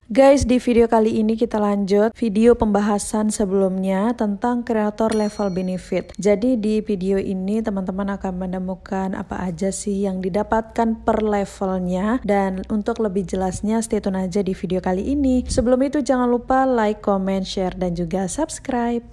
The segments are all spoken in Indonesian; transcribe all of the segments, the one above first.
Guys, di video kali ini kita lanjut video pembahasan sebelumnya tentang kreator level benefit. Jadi di video ini teman-teman akan menemukan apa aja sih yang didapatkan per levelnya. Dan untuk lebih jelasnya stay tune aja di video kali ini. Sebelum itu jangan lupa like, comment, share, dan juga subscribe.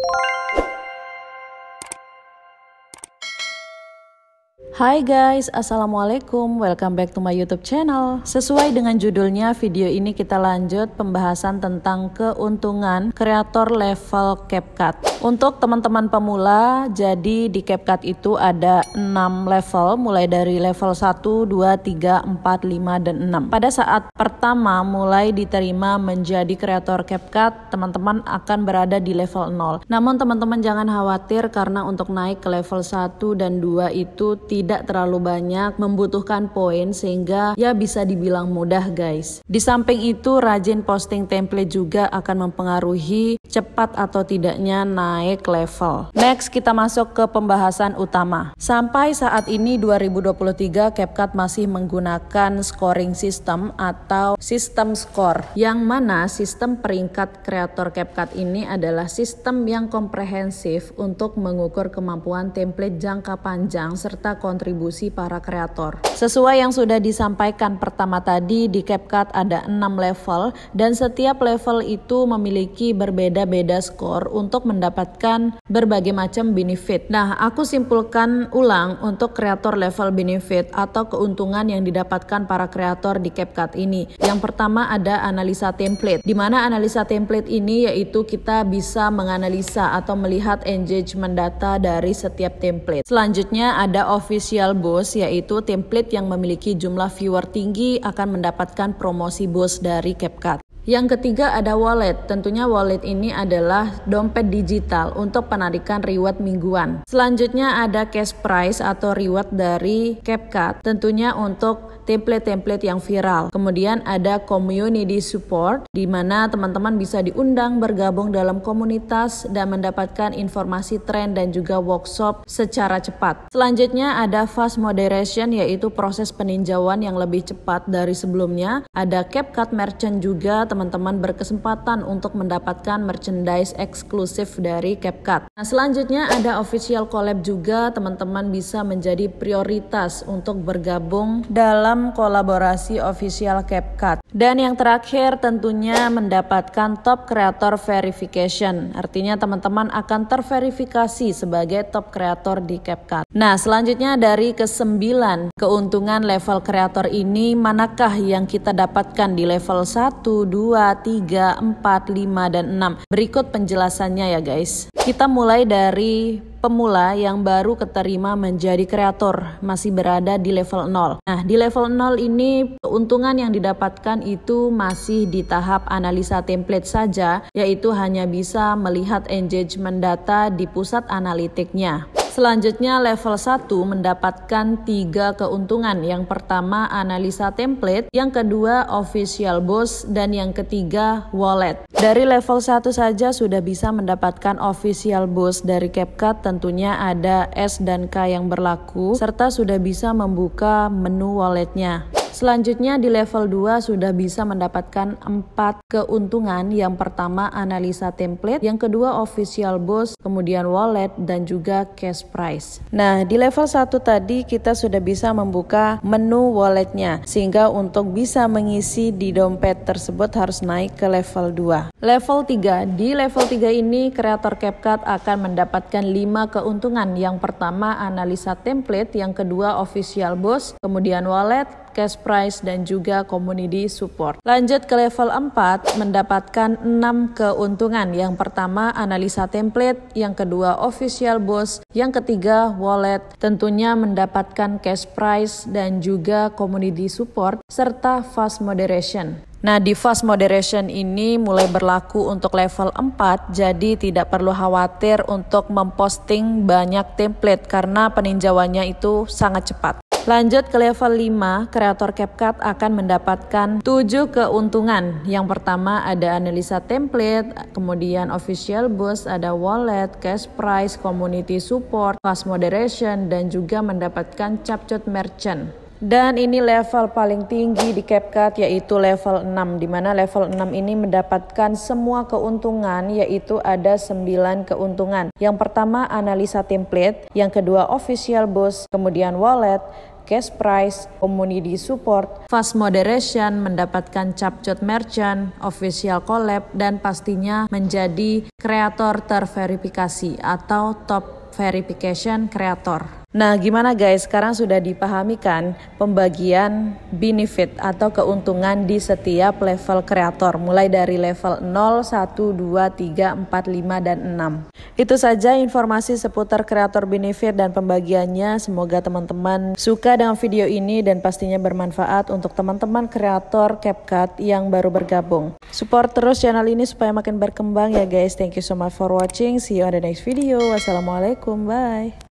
Hai guys, assalamualaikum, welcome back to my YouTube channel. Sesuai dengan judulnya, video ini kita lanjut pembahasan tentang keuntungan kreator level CapCut. Untuk teman-teman pemula, jadi di CapCut itu ada 6 level, mulai dari level 1, 2, 3, 4, 5, dan 6. Pada saat pertama mulai diterima menjadi kreator CapCut, teman-teman akan berada di level 0. Namun teman-teman jangan khawatir karena untuk naik ke level 1 dan 2 itu tidak terlalu banyak membutuhkan poin sehingga ya bisa dibilang mudah guys. Di samping itu rajin posting template juga akan mempengaruhi cepat atau tidaknya naik level. Next kita masuk ke pembahasan utama. Sampai saat ini 2023 CapCut masih menggunakan scoring system atau sistem skor, yang mana sistem peringkat kreator CapCut ini adalah sistem yang komprehensif untuk mengukur kemampuan template jangka panjang serta kontribusi para kreator. Sesuai yang sudah disampaikan pertama tadi, di CapCut ada 6 level dan setiap level itu memiliki berbeda-beda skor untuk mendapatkan berbagai macam benefit. Nah, aku simpulkan ulang untuk kreator level benefit atau keuntungan yang didapatkan para kreator di CapCut ini. Yang pertama ada analisa template, di mana analisa template ini yaitu kita bisa menganalisa atau melihat engagement data dari setiap template. Selanjutnya ada official boost, yaitu template yang memiliki jumlah viewer tinggi akan mendapatkan promosi boost dari CapCut. Yang ketiga ada wallet. Tentunya wallet ini adalah dompet digital untuk penarikan reward mingguan. Selanjutnya ada cash prize atau reward dari CapCut, tentunya untuk template-template yang viral. Kemudian ada community support, di mana teman-teman bisa diundang bergabung dalam komunitas dan mendapatkan informasi tren dan juga workshop secara cepat. Selanjutnya ada fast moderation, yaitu proses peninjauan yang lebih cepat dari sebelumnya. Ada CapCut merchant juga, teman-teman berkesempatan untuk mendapatkan merchandise eksklusif dari CapCut. Nah, selanjutnya ada official collab juga, teman-teman bisa menjadi prioritas untuk bergabung dalam kolaborasi official CapCut. Dan yang terakhir tentunya mendapatkan top creator verification. Artinya teman-teman akan terverifikasi sebagai top creator di CapCut. Nah, selanjutnya dari ke-9 keuntungan level creator ini, manakah yang kita dapatkan di level 1, 2, 3, 4, 5, dan 6? Berikut penjelasannya ya guys. Kita mulai dari pemula yang baru keterima menjadi kreator, masih berada di level 0. Nah, di level 0 ini keuntungan yang didapatkan itu masih di tahap analisa template saja, yaitu hanya bisa melihat engagement data di pusat analitiknya. Selanjutnya level 1 mendapatkan 3 keuntungan. Yang pertama analisa template, yang kedua official boost, dan yang ketiga wallet. Dari level 1 saja sudah bisa mendapatkan official boost dari CapCut, tentunya ada S dan K yang berlaku, serta sudah bisa membuka menu walletnya. Selanjutnya di level 2 sudah bisa mendapatkan 4 keuntungan. Yang pertama analisa template, yang kedua official boost, kemudian wallet, dan juga cash prize. Nah, di level 1 tadi kita sudah bisa membuka menu walletnya, sehingga untuk bisa mengisi di dompet tersebut harus naik ke level 2. Level 3, di level 3 ini kreator CapCut akan mendapatkan 5 keuntungan. Yang pertama analisa template, yang kedua official boost, kemudian wallet, cash prize, dan juga community support. Lanjut ke level 4, mendapatkan 6 keuntungan. Yang pertama analisa template, yang kedua official boost, yang ketiga wallet, tentunya mendapatkan cash prize dan juga community support, serta fast moderation. Nah, di fast moderation ini mulai berlaku untuk level 4, jadi tidak perlu khawatir untuk memposting banyak template karena peninjauannya itu sangat cepat. Lanjut ke level 5, kreator CapCut akan mendapatkan 7 keuntungan. Yang pertama ada analisa template, kemudian official boost, ada wallet, cash prize, community support, fast moderation, dan juga mendapatkan capcut merchant. Dan ini level paling tinggi di CapCut yaitu level 6, di mana level 6 ini mendapatkan semua keuntungan, yaitu ada 9 keuntungan. Yang pertama analisa template, yang kedua official boost, kemudian wallet, cash price, community support, fast moderation, mendapatkan capcut merchant, official collab, dan pastinya menjadi kreator terverifikasi atau top verification creator. Nah, gimana guys? Sekarang sudah dipahami kan pembagian benefit atau keuntungan di setiap level kreator, mulai dari level 0, 1, 2, 3, 4, 5, dan 6. Itu saja informasi seputar kreator benefit dan pembagiannya. Semoga teman-teman suka dengan video ini dan pastinya bermanfaat untuk teman-teman kreator CapCut yang baru bergabung. Support terus channel ini supaya makin berkembang ya guys. Thank you so much for watching. See you on the next video. Wassalamualaikum. Bye.